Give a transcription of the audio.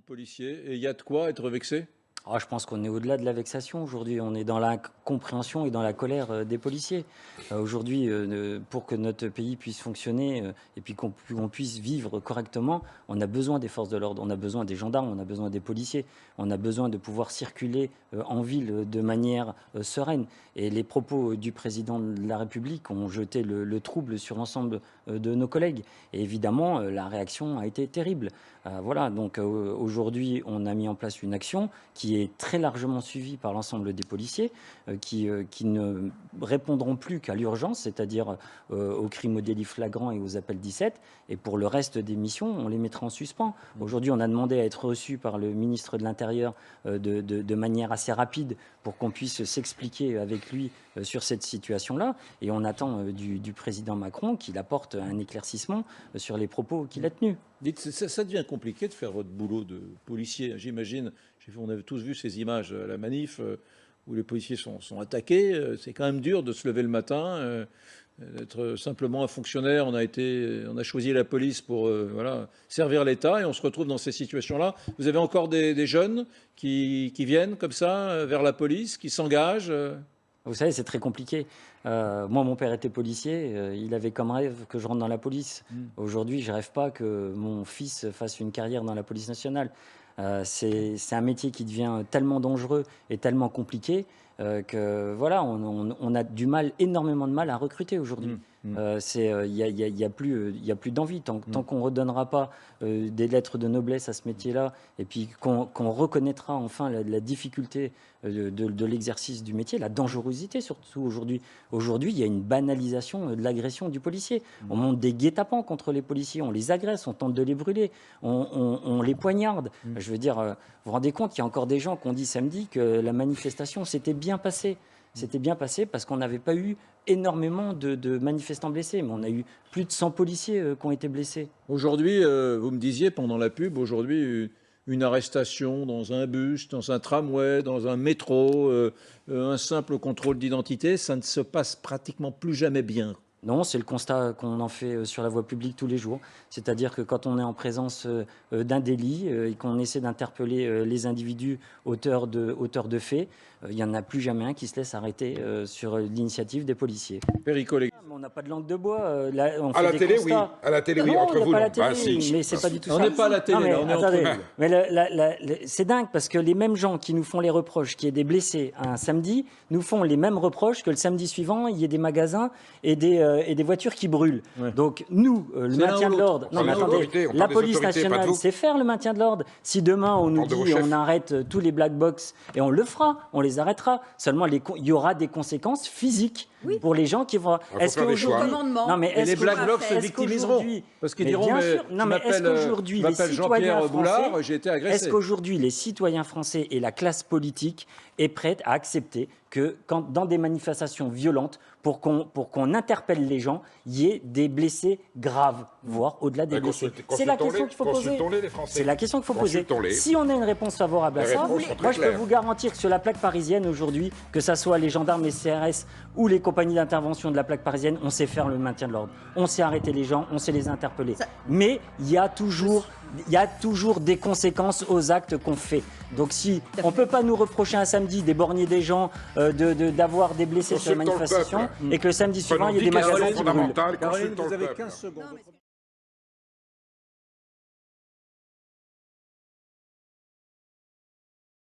policiers et il y a de quoi être vexé? Je pense qu'on est au-delà de la vexation aujourd'hui. On est dans l'incompréhension et dans la colère des policiers. Aujourd'hui, pour que notre pays puisse fonctionner et puis qu'on puisse vivre correctement, on a besoin des forces de l'ordre, on a besoin des gendarmes, on a besoin des policiers, on a besoin de pouvoir circuler en ville de manière sereine. Et les propos du président de la République ont jeté le trouble sur l'ensemble de nos collègues. Et évidemment, la réaction a été terrible. Voilà, donc aujourd'hui, on a mis en place une action qui est très largement suivie par l'ensemble des policiers, qui ne répondront plus qu'à l'urgence, c'est-à-dire aux crimes au délit flagrant et aux appels 17. Et pour le reste des missions, on les mettra en suspens. Aujourd'hui, on a demandé à être reçu par le ministre de l'Intérieur de manière assez rapide pour qu'on puisse s'expliquer avec lui sur cette situation-là. Et on attend du président Macron qu'il apporte un éclaircissement sur les propos qu'il a tenus. Dites, ça devient compliqué de faire votre boulot de policier, j'imagine. On a tous vu ces images à la manif où les policiers sont attaqués. C'est quand même dur de se lever le matin, d'être simplement un fonctionnaire. On a choisi la police pour voilà, servir l'État et on se retrouve dans ces situations-là. Vous avez encore des jeunes qui viennent comme ça vers la police, qui s'engagent Vous savez, c'est très compliqué. Moi, mon père était policier. Il avait comme rêve que je rentre dans la police. Aujourd'hui, je ne rêve pas que mon fils fasse une carrière dans la police nationale. C'est un métier qui devient tellement dangereux et tellement compliqué que voilà, on a énormément de mal à recruter aujourd'hui. Il n'y a plus d'envie. Tant qu'on ne redonnera pas des lettres de noblesse à ce métier-là, et puis qu'on reconnaîtra enfin la difficulté de l'exercice du métier, la dangerosité surtout aujourd'hui. Aujourd'hui, il y a une banalisation de l'agression du policier. On monte des guet-apens contre les policiers, on les agresse, on tente de les brûler, on les poignarde. Je veux dire, vous vous rendez compte, il y a encore des gens qui ont dit samedi que la manifestation s'était bien passée. C'était bien passé parce qu'on n'avait pas eu énormément de manifestants blessés, mais on a eu plus de 100 policiers qui ont été blessés. Aujourd'hui, vous me disiez pendant la pub, aujourd'hui, une arrestation dans un bus, dans un tramway, dans un métro, un simple contrôle d'identité, ça ne se passe pratiquement plus jamais bien. Non, c'est le constat qu'on en fait sur la voie publique tous les jours. C'est-à-dire que quand on est en présence d'un délit et qu'on essaie d'interpeller les individus auteurs de faits, il n'y en a plus jamais un qui se laisse arrêter sur l'initiative des policiers. On n'a pas de langue de bois. Là, on fait des constats. À la télé, oui. Non, Entre vous, pas non. la télé, mais c'est pas du tout ça. On n'est pas à la télé, là, on est attendez, entre nous. Mais c'est dingue parce que les mêmes gens qui nous font les reproches qu'il y ait des blessés un samedi nous font les mêmes reproches que le samedi suivant, il y ait des magasins et des voitures qui brûlent. Ouais. Donc nous, le maintien de l'ordre... Non, mais attendez, la police nationale sait faire le maintien de l'ordre. Si demain on nous dit on arrête tous les black box, et on le fera, on les arrêtera. Seulement, il y aura des conséquences physiques pour les gens qui vont... Est-ce qu'aujourd'hui... Non, mais et les black blocs se victimiseront. Parce qu'ils diront, je m'appelle Jean-Pierre Boulard, j'ai été agressé. Est-ce qu'aujourd'hui, les citoyens français et la classe politique est prête à accepter que dans des manifestations violentes, pour qu'on interpelle les gens, il y ait des blessés graves, voire au-delà des blessés. C'est la question qu'il faut poser. C'est la question qu'il faut poser. Si on a une réponse favorable à ça, moi je peux vous garantir que sur la plaque parisienne aujourd'hui, que ce soit les gendarmes, les CRS ou les compagnies d'intervention de la plaque parisienne, on sait faire le maintien de l'ordre. On sait arrêter les gens, on sait les interpeller. Mais il y a toujours des conséquences aux actes qu'on fait. Donc si on ne peut pas nous reprocher un samedi d'éborgner des gens, d'avoir des blessés sur la manifestation, et que le samedi suivant, il y a des magasins qui brûlent. Caroline, vous avez 15 secondes.